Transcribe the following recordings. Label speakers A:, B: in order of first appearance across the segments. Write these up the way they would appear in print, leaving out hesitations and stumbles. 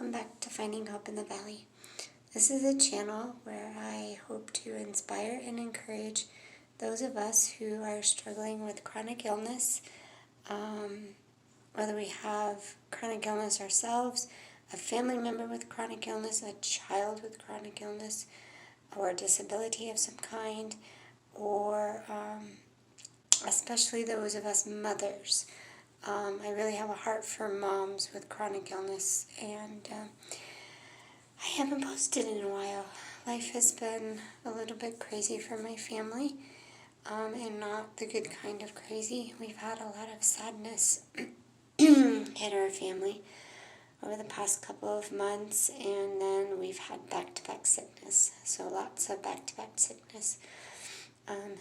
A: welcome back to Finding Hope in the Valley. This is a channel where I hope to inspire and encourage those of us who are struggling with chronic illness, whether we have chronic illness ourselves, a family member with chronic illness, a child with chronic illness, or a disability of some kind, or especially those of us mothers. I really have a heart for moms with chronic illness, and I haven't posted in a while. Life has been a little bit crazy for my family, and not the good kind of crazy. We've had a lot of sadness hit our family over the past couple of months, and then we've had back-to-back sickness, so lots of back-to-back sickness.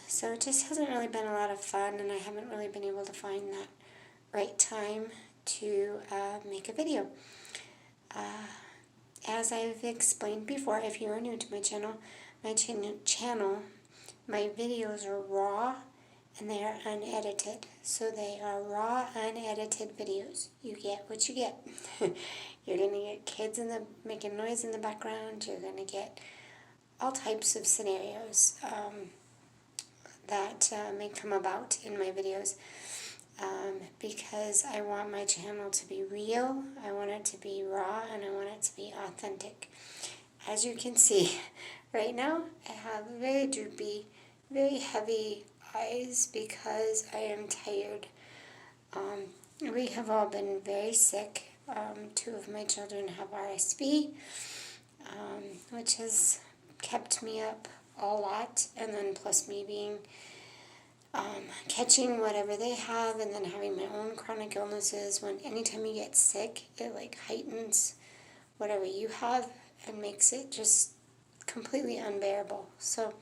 A: So it just hasn't really been a lot of fun, and I haven't really been able to find that right time to make a video. As I've explained before, if you are new to my channel, my videos are raw and they are unedited. So they are raw, unedited videos. You get what you get. You're going to get kids making noise in the background. You're going to get all types of scenarios that may come about in my videos. Because I want my channel to be real, I want it to be raw, and I want it to be authentic. As you can see, right now I have very droopy, very heavy eyes because I am tired. We have all been very sick. 2 of my children have RSV, which has kept me up a lot, and then plus me being catching whatever they have, and then having my own chronic illnesses. Anytime you get sick, it like heightens whatever you have and makes it just completely unbearable. So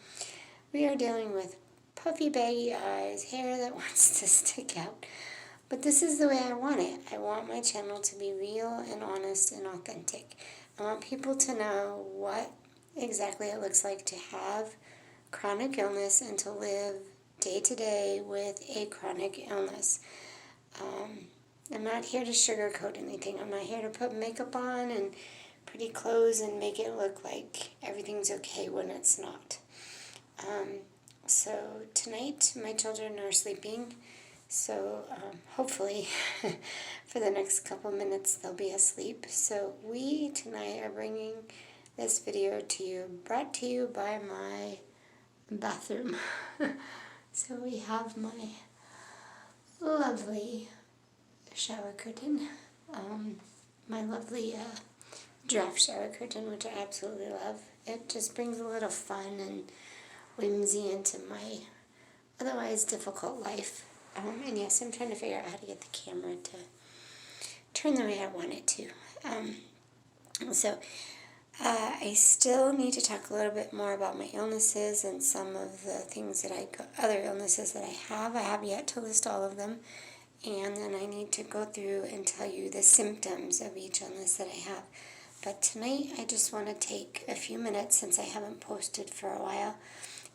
A: we are dealing with puffy, baggy eyes, hair that wants to stick out. But this is the way I want it. I want my channel to be real and honest and authentic. I want people to know what exactly it looks like to have chronic illness and to live day to day with a chronic illness. I'm not here to sugarcoat anything. I'm not here to put makeup on and pretty clothes and make it look like everything's okay when it's not. So tonight my children are sleeping, so hopefully for the next couple minutes they'll be asleep. So we tonight are bringing this video to you, brought to you by my bathroom. So we have my lovely shower curtain, my lovely draft shower curtain, which I absolutely love. It just brings a little fun and whimsy into my otherwise difficult life. And yes, I'm trying to figure out how to get the camera to turn the way I want it to. I still need to talk a little bit more about my illnesses and some of the things that other illnesses that I have. I have yet to list all of them. And then I need to go through and tell you the symptoms of each illness that I have. But tonight I just want to take a few minutes, since I haven't posted for a while,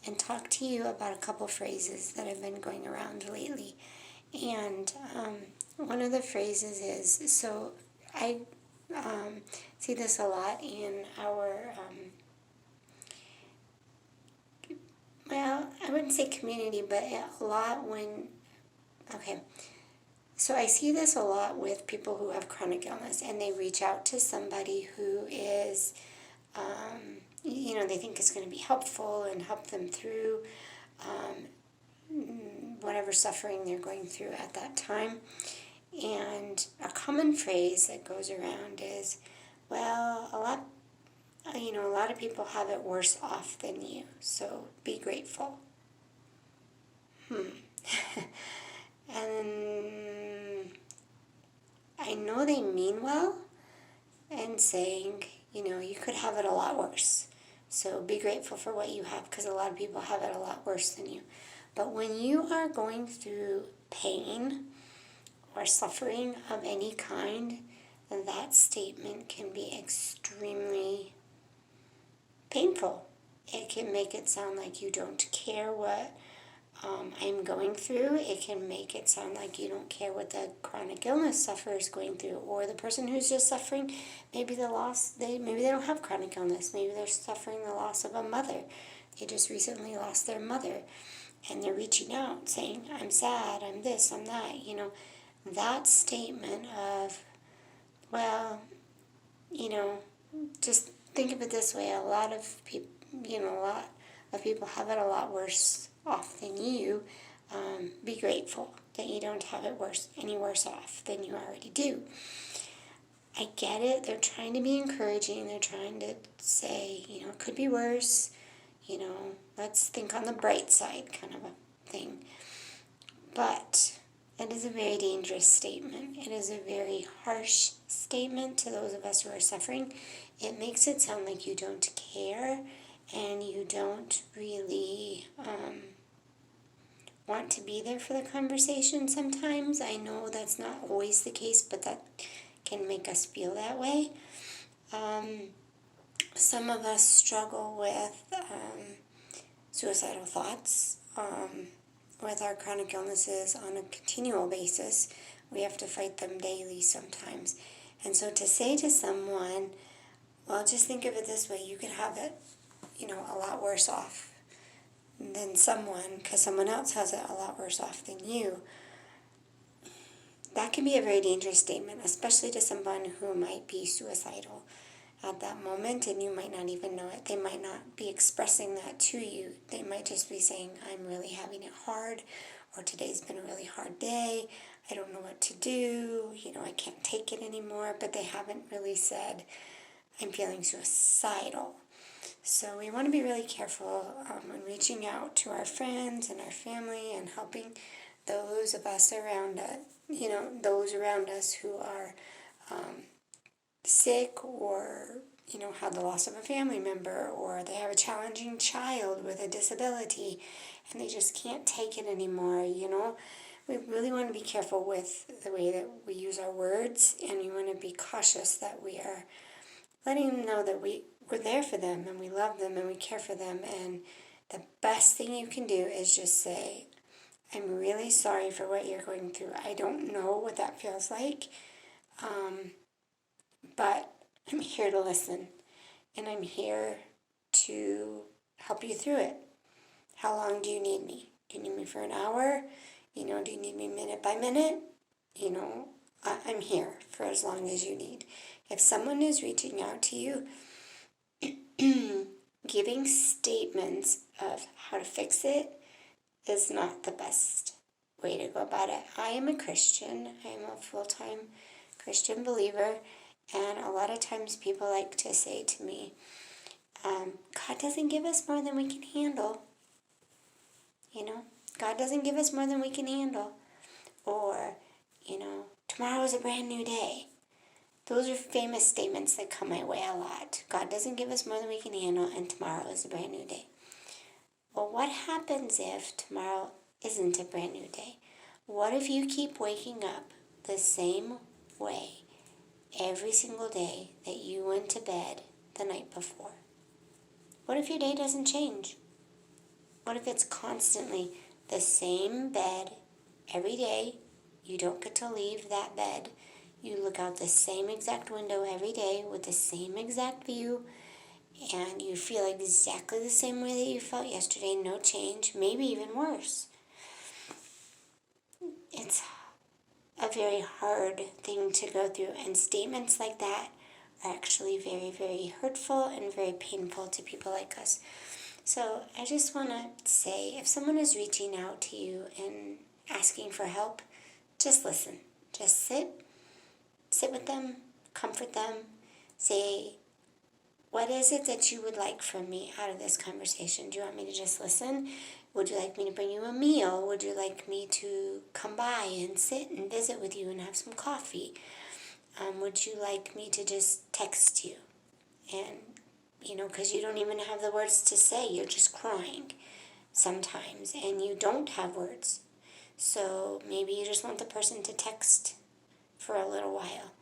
A: and talk to you about a couple phrases that have been going around lately. And one of the phrases is, so I see this a lot in our, I wouldn't say community, but a lot so I see this a lot with people who have chronic illness, and they reach out to somebody who is, they think is going to be helpful and help them through whatever suffering they're going through at that time. And a common phrase that goes around is, well, a lot of people have it worse off than you, so be grateful. And I know they mean well in saying, you could have it a lot worse, so be grateful for what you have, because a lot of people have it a lot worse than you. But when you are going through pain or suffering of any kind, that statement can be extremely painful. It can make it sound like you don't care what I'm going through, it can make it sound like you don't care what the chronic illness sufferer is going through, or the person who's just suffering maybe maybe they don't have chronic illness, maybe they're suffering the loss of a mother. They just recently lost their mother, and they're reaching out saying, I'm sad, I'm this, I'm that, that statement of, well, just think of it this way, a lot of people, have it a lot worse off than you. Be grateful that you don't have it any worse off than you already do. I get it. They're trying to be encouraging. They're trying to say, it could be worse. Let's think on the bright side kind of a thing. But it is a very dangerous statement. It is a very harsh statement to those of us who are suffering. It makes it sound like you don't care and you don't really want to be there for the conversation sometimes. I know that's not always the case, but that can make us feel that way. Some of us struggle with suicidal thoughts. With our chronic illnesses on a continual basis, we have to fight them daily sometimes. And so to say to someone, well, just think of it this way, you could have it, a lot worse off than someone, because someone else has it a lot worse off than you. That can be a very dangerous statement, especially to someone who might be suicidal at that moment, and you might not even know it. They might not be expressing that to you. They might just be saying, I'm really having it hard, or today's been a really hard day. I don't know what to do. I can't take it anymore. But they haven't really said, I'm feeling suicidal. So we want to be really careful when reaching out to our friends and our family and helping those of us around us, those around us who are sick or, have the loss of a family member, or they have a challenging child with a disability and they just can't take it anymore, We really want to be careful with the way that we use our words, and we want to be cautious that we are letting them know that we're there for them and we love them and we care for them. And the best thing you can do is just say, I'm really sorry for what you're going through. I don't know what that feels like, but I'm here to listen, and I'm here to help you through it. How long do you need me? Do you need me for an hour? Do you need me minute by minute? I'm here for as long as you need. If someone is reaching out to you, giving statements of how to fix it is not the best way to go about it. I am a Christian. I am a full-time Christian believer, and a lot of times people like to say to me, God doesn't give us more than we can handle. God doesn't give us more than we can handle. Or, tomorrow is a brand new day. Those are famous statements that come my way a lot. God doesn't give us more than we can handle, and tomorrow is a brand new day. Well, what happens if tomorrow isn't a brand new day? What if you keep waking up the same way every single day that you went to bed the night before? What if your day doesn't change? What if it's constantly the same bed every day? You don't get to leave that bed. You look out the same exact window every day with the same exact view, and you feel exactly the same way that you felt yesterday, no change, maybe even worse. It's a very hard thing to go through, and statements like that are actually very, very hurtful and very painful to people like us. So I just want to say, if someone is reaching out to you and asking for help, just listen. Just sit with them, comfort them, say, what is it that you would like from me out of this conversation? Do you want me to just listen? Would you like me to bring you a meal? Would you like me to come by and sit and visit with you and have some coffee? Would you like me to just text you? And, because you don't even have the words to say. You're just crying sometimes, and you don't have words. So maybe you just want the person to text for a little while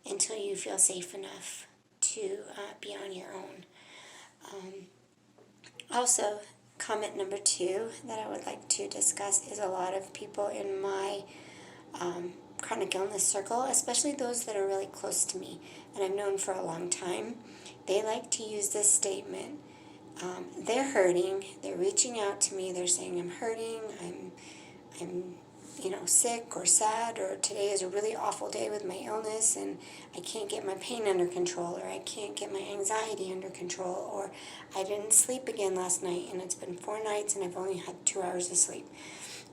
A: until you feel safe enough to be on your own. Also, comment number 2 that I would like to discuss is a lot of people in my chronic illness circle, especially those that are really close to me and I've known for a long time, they like to use this statement. They're hurting, they're reaching out to me, they're saying, I'm hurting, I'm sick or sad, or today is a really awful day with my illness and I can't get my pain under control, or I can't get my anxiety under control, or I didn't sleep again last night and it's been 4 nights and I've only had 2 hours of sleep.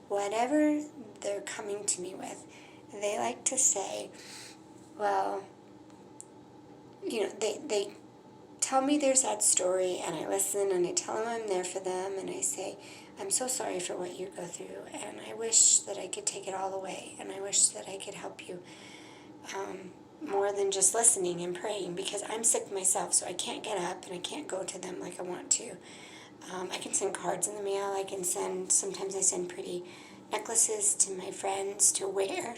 A: Whatever they're coming to me with, they like to say, well, they tell me their sad story and I listen and I tell them I'm there for them and I say, I'm so sorry for what you go through and I wish that I could take it all away and I wish that I could help you more than just listening and praying, because I'm sick myself, so I can't get up and I can't go to them like I want to. I can send cards in the mail, sometimes I send pretty necklaces to my friends to wear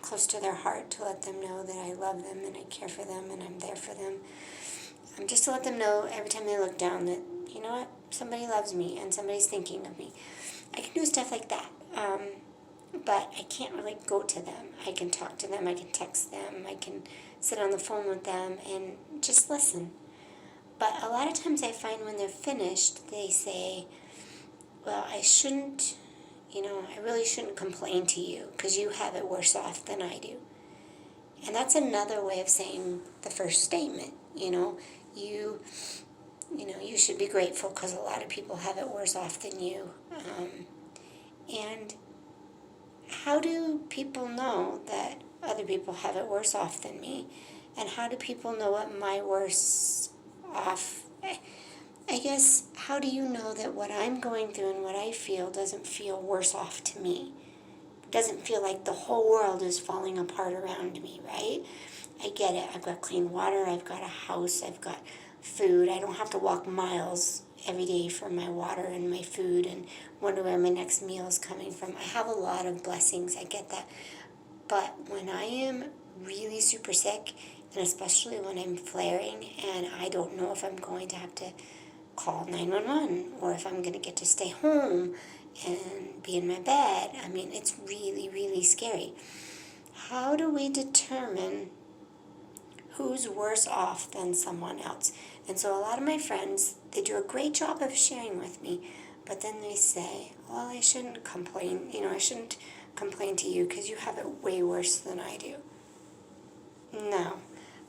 A: close to their heart, to let them know that I love them and I care for them and I'm there for them. Just to let them know every time they look down that, you know what, somebody loves me and somebody's thinking of me. I can do stuff like that, but I can't really go to them. I can talk to them, I can text them, I can sit on the phone with them and just listen. But a lot of times I find when they're finished, they say, well, I really shouldn't complain to you because you have it worse off than I do. And that's another way of saying the first statement, you should be grateful because a lot of people have it worse off than you. And how do people know that other people have it worse off than me? And how do people know what my worse off, I guess, how do you know that what I'm going through and what I feel doesn't feel worse off to me? It doesn't feel like the whole world is falling apart around me, right? I get it. I've got clean water, I've got a house, I've got food. I don't have to walk miles every day for my water and my food and wonder where my next meal is coming from. I have a lot of blessings, I get that. But when I am really super sick, and especially when I'm flaring and I don't know if I'm going to have to call 911 or if I'm going to get to stay home and be in my bed, it's really, really scary. How do we determine who's worse off than someone else? And so a lot of my friends, they do a great job of sharing with me, but then they say, well, I shouldn't complain. I shouldn't complain to you because you have it way worse than I do. No,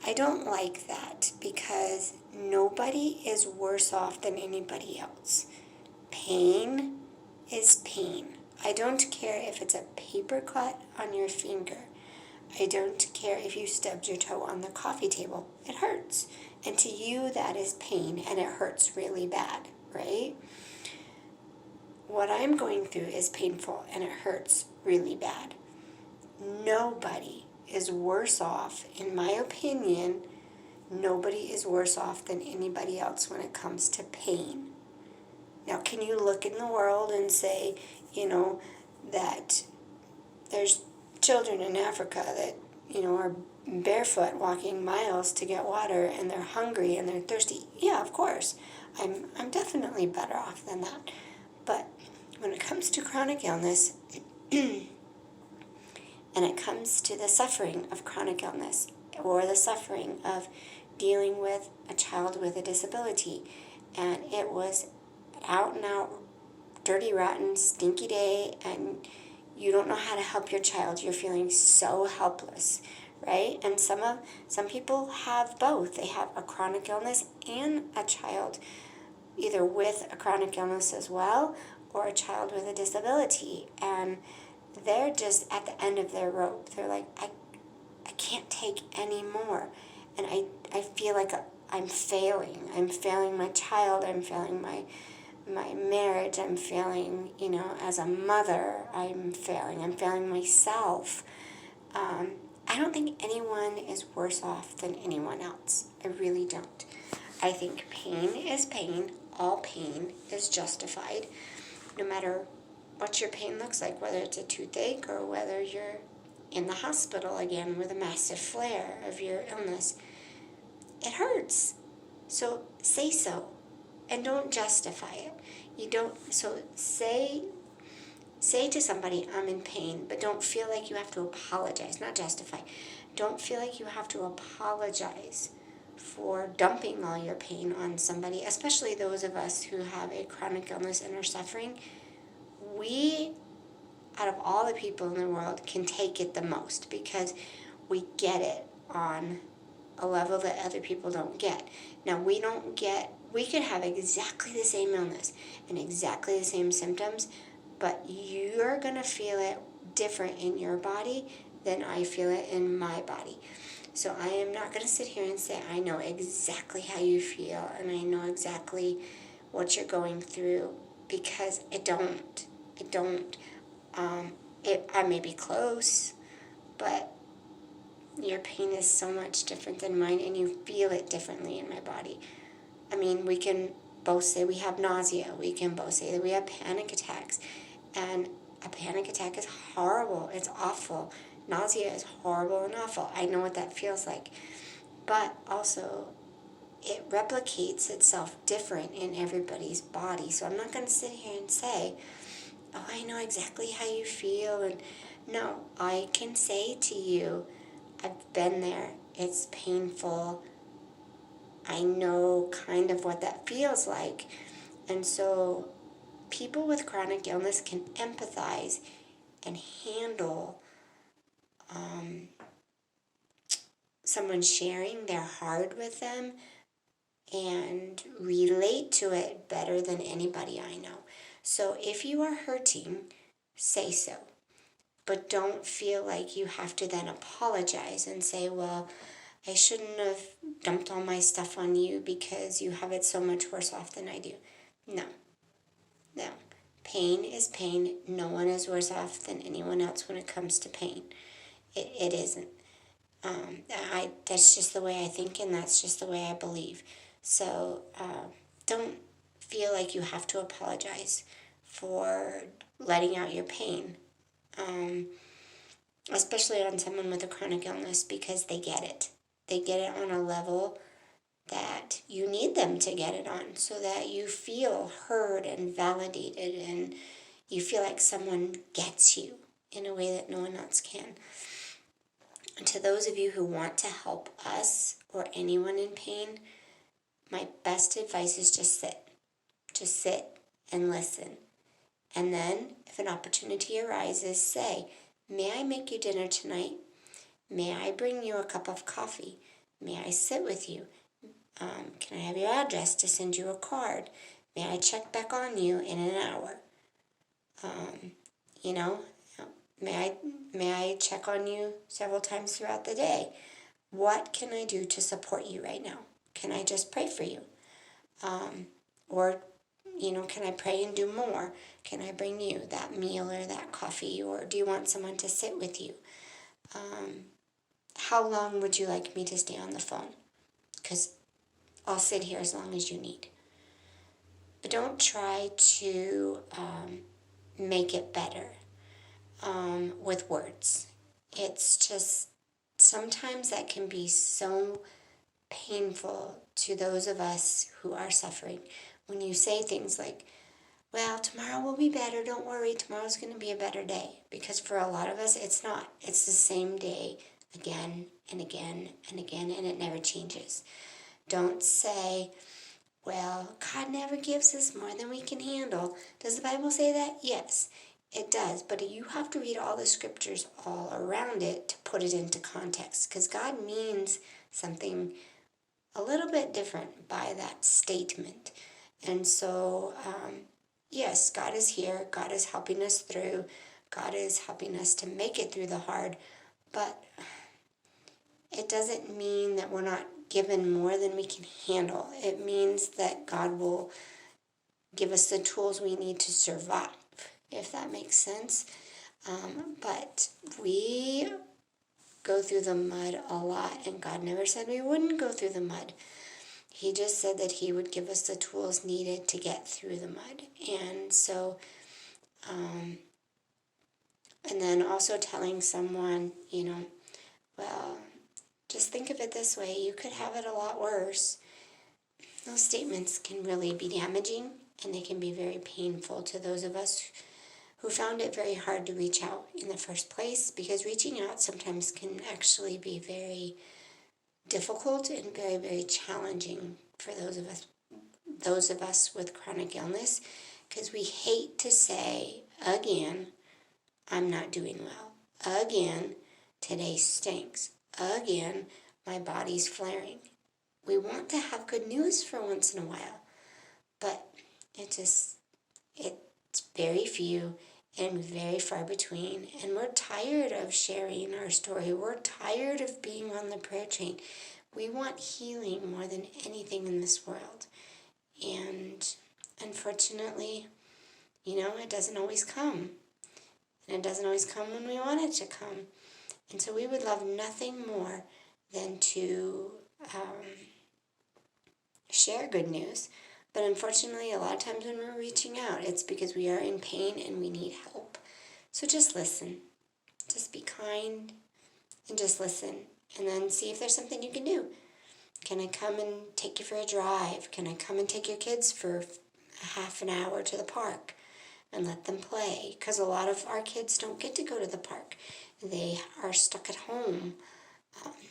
A: I don't like that, because nobody is worse off than anybody else. Pain is pain. I don't care if it's a paper cut on your finger. I don't care if you stubbed your toe on the coffee table. It hurts. And to you, that is pain, and it hurts really bad, right? What I'm going through is painful, and it hurts really bad. Nobody is worse off, in my opinion, nobody is worse off than anybody else when it comes to pain. Now, can you look in the world and say, that there's children in Africa that, are barefoot walking miles to get water and they're hungry and they're thirsty? Yeah, of course. I'm definitely better off than that. But when it comes to chronic illness, and it comes to the suffering of chronic illness or the suffering of dealing with a child with a disability, and it was an out and out dirty, rotten, stinky day, and you don't know how to help your child. You're feeling so helpless, right? And some people have both. They have a chronic illness and a child, either with a chronic illness as well or a child with a disability, and they're just at the end of their rope. They're like, I can't take any more, and I feel like I'm failing. I'm failing my child. I'm failing my marriage. I'm failing, as a mother. I'm failing myself. I don't think anyone is worse off than anyone else. I really don't. I think pain is pain. All pain is justified, no matter what your pain looks like, whether it's a toothache or whether you're in the hospital again with a massive flare of your illness. It hurts. So say so, and don't justify it. You don't, so say to somebody, I'm in pain, but don't feel like you have to apologize, not justify. Don't feel like you have to apologize for dumping all your pain on somebody, especially those of us who have a chronic illness and are suffering. We, out of all the people in the world, can take it the most because we get it on a level that other people don't get. Now, we could have exactly the same illness and exactly the same symptoms, but you're going to feel it different in your body than I feel it in my body. So I am not going to sit here and say I know exactly how you feel and I know exactly what you're going through, because I don't. I don't. I may be close, but your pain is so much different than mine, and you feel it differently in my body. I mean, we can both say we have nausea. We can both say that we have panic attacks. And a panic attack is horrible. It's awful. Nausea is horrible and awful. I know what that feels like. But also, it replicates itself different in everybody's body. So I'm not going to sit here and say, oh, I know exactly how you feel. And no, I can say to you, I've been there. It's painful. I know kind of what that feels like. And so people with chronic illness can empathize and handle someone sharing their heart with them and relate to it better than anybody I know. So if you are hurting, say so. But don't feel like you have to then apologize and say, well, I shouldn't have dumped all my stuff on you because you have it so much worse off than I do. No. No. Pain is pain. No one is worse off than anyone else when it comes to pain. It isn't. That's just the way I think, and that's just the way I believe. So don't feel like you have to apologize for letting out your pain, especially on someone with a chronic illness, because they get it. They get it on a level that you need them to get it on, so that you feel heard and validated, and you feel like someone gets you in a way that no one else can. And to those of you who want to help us or anyone in pain, my best advice is just sit. Just sit and listen. And then, if an opportunity arises, say, may I make you dinner tonight? May I bring you a cup of coffee? May I sit with you? Can I have your address to send you a card? May I check back on you in an hour? You know, may I check on you several times throughout the day? What can I do to support you right now? Can I just pray for you? Or, can I pray and do more? Can I bring you that meal or that coffee? Or do you want someone to sit with you? How long would you like me to stay on the phone? Because I'll sit here as long as you need. But don't try to make it better with words. It's just, sometimes that can be so painful to those of us who are suffering. When you say things like, well, tomorrow will be better, don't worry, tomorrow's going to be a better day. Because for a lot of us, it's not. It's the same day again and again and again, and it never changes. Don't say, well, God never gives us more than we can handle. Does the Bible say that? Yes, it does. But you have to read all the scriptures all around it to put it into context, because God means something a little bit different by that statement. And so, yes, God is here. God is helping us through. God is helping us to make it through the hard. But it doesn't mean that we're not given more than we can handle. It means that God will give us the tools we need to survive, if that makes sense. But we go through the mud a lot, and God never said we wouldn't go through the mud. He just said that he would give us the tools needed to get through the mud. And so, and then also telling someone, well, just think of it this way, you could have it a lot worse. Those statements can really be damaging, and they can be very painful to those of us who found it very hard to reach out in the first place, because reaching out sometimes can actually be very difficult and very, very challenging for those of us with chronic illness, because we hate to say, again, I'm not doing well. Again, today stinks. Again, my body's flaring. We want to have good news for once in a while, but it's very few and very far between, and we're tired of sharing our story. We're tired of being on the prayer chain. We want healing more than anything in this world, and unfortunately, it doesn't always come, and it doesn't always come when we want it to come. And so we would love nothing more than to share good news. But unfortunately, a lot of times when we're reaching out, it's because we are in pain and we need help. So just listen. Just be kind and just listen. And then see if there's something you can do. Can I come and take you for a drive? Can I come and take your kids for a half an hour to the park and let them play? Because a lot of our kids don't get to go to the park. They are stuck at home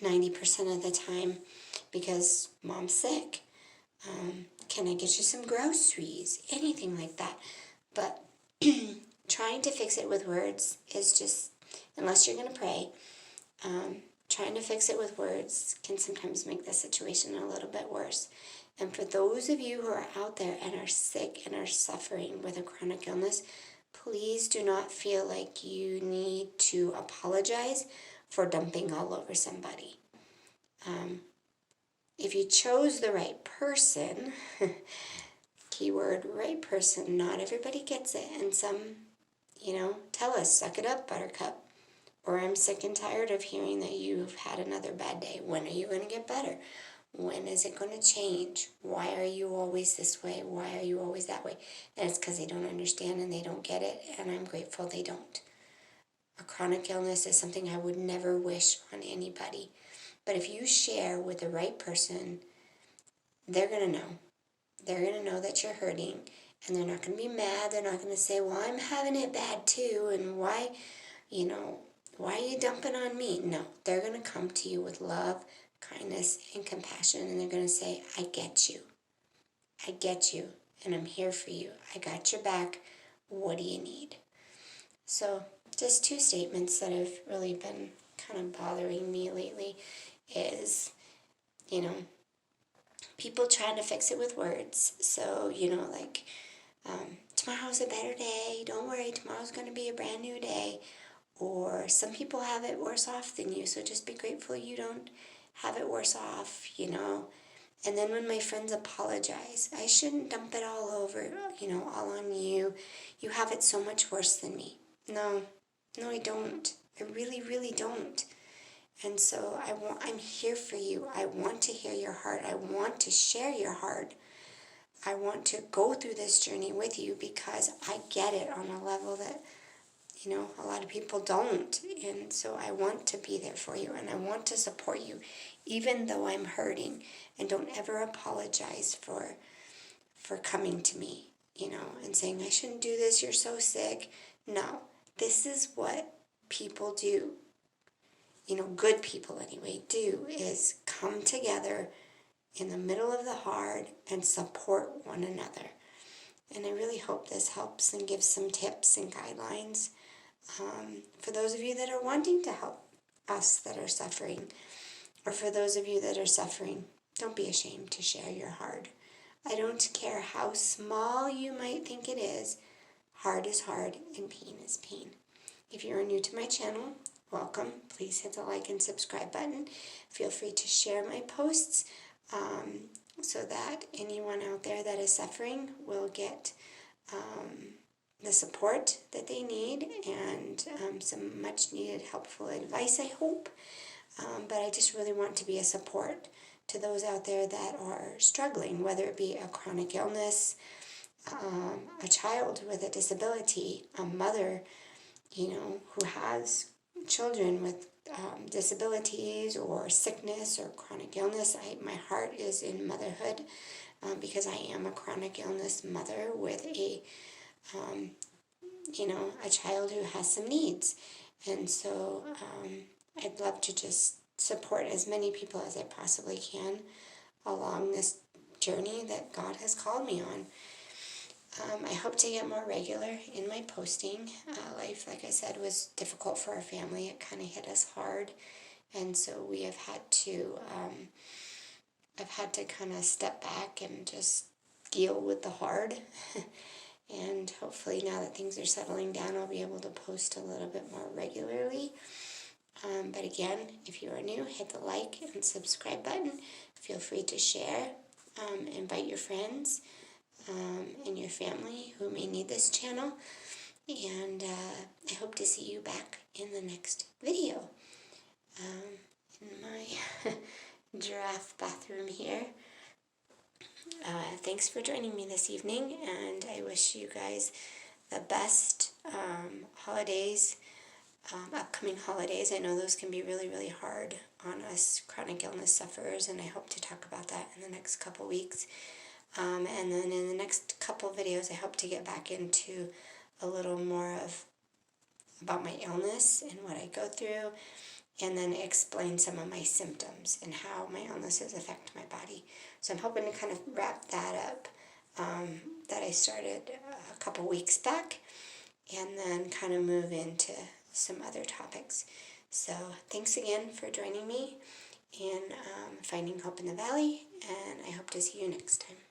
A: 90% of the time because mom's sick. Can I get you some groceries? Anything like that. But trying to fix it with words is just, unless you're going to pray, trying to fix it with words can sometimes make the situation a little bit worse. And for those of you who are out there and are sick and are suffering with a chronic illness, please do not feel like you need to apologize for dumping all over somebody. If you chose the right person, keyword right person, not everybody gets it. And some, tell us, suck it up, buttercup. Or I'm sick and tired of hearing that you've had another bad day. When are you going to get better? When is it going to change? Why are you always this way? Why are you always that way? And it's because they don't understand and they don't get it. And I'm grateful they don't. A chronic illness is something I would never wish on anybody. But if you share with the right person, they're going to know. They're going to know that you're hurting, and they're not going to be mad. They're not going to say, well, I'm having it bad too, and why are you dumping on me? No, they're going to come to you with love, kindness, and compassion, and they're going to say, I get you. I get you, and I'm here for you. I got your back. What do you need? So just two statements that have really been kind of bothering me lately is, people trying to fix it with words. So, tomorrow's a better day. Don't worry, tomorrow's going to be a brand new day. Or some people have it worse off than you, so just be grateful you don't have it worse off, And then when my friends apologize, I shouldn't dump it all over, all on you. You have it so much worse than me. No, I don't. I really, really don't. And so I'm here for you. I want to hear your heart. I want to share your heart. I want to go through this journey with you because I get it on a level that, a lot of people don't. And so I want to be there for you and I want to support you, even though I'm hurting. And don't ever apologize for coming to me, and saying, I shouldn't do this, you're so sick. No, this is what people do. Good people anyway, do is come together in the middle of the hard and support one another. And I really hope this helps and gives some tips and guidelines for those of you that are wanting to help us that are suffering, or for those of you that are suffering. Don't be ashamed to share your heart. I don't care how small you might think it is. Hard is hard and pain is pain. If you are new to my channel, welcome. Please hit the like and subscribe button. Feel free to share my posts so that anyone out there that is suffering will get the support that they need and some much needed helpful advice, I hope. But I just really want to be a support to those out there that are struggling, whether it be a chronic illness, a child with a disability, a mother, who has children with disabilities or sickness or chronic illness. My heart is in motherhood because I am a chronic illness mother with a child who has some needs. And so I'd love to just support as many people as I possibly can along this journey that God has called me on. I hope to get more regular in my posting. Life, like I said, was difficult for our family. It kind of hit us hard. And so we have had to, I've had to kind of step back and just deal with the hard. And hopefully now that things are settling down, I'll be able to post a little bit more regularly. But again, if you are new, hit the like and subscribe button. Feel free to share. Invite your friends and your family who may need this channel. And I hope to see you back in the next video. In my giraffe bathroom here. Thanks for joining me this evening, and I wish you guys the best holidays, upcoming holidays. I know those can be really, really hard on us chronic illness sufferers, and I hope to talk about that in the next couple weeks. And then in the next couple videos, I hope to get back into a little more about my illness and what I go through, and then explain some of my symptoms and how my illnesses affect my body. So I'm hoping to kind of wrap that up, that I started a couple weeks back, and then kind of move into some other topics. So thanks again for joining me in Finding Hope in the Valley, and I hope to see you next time.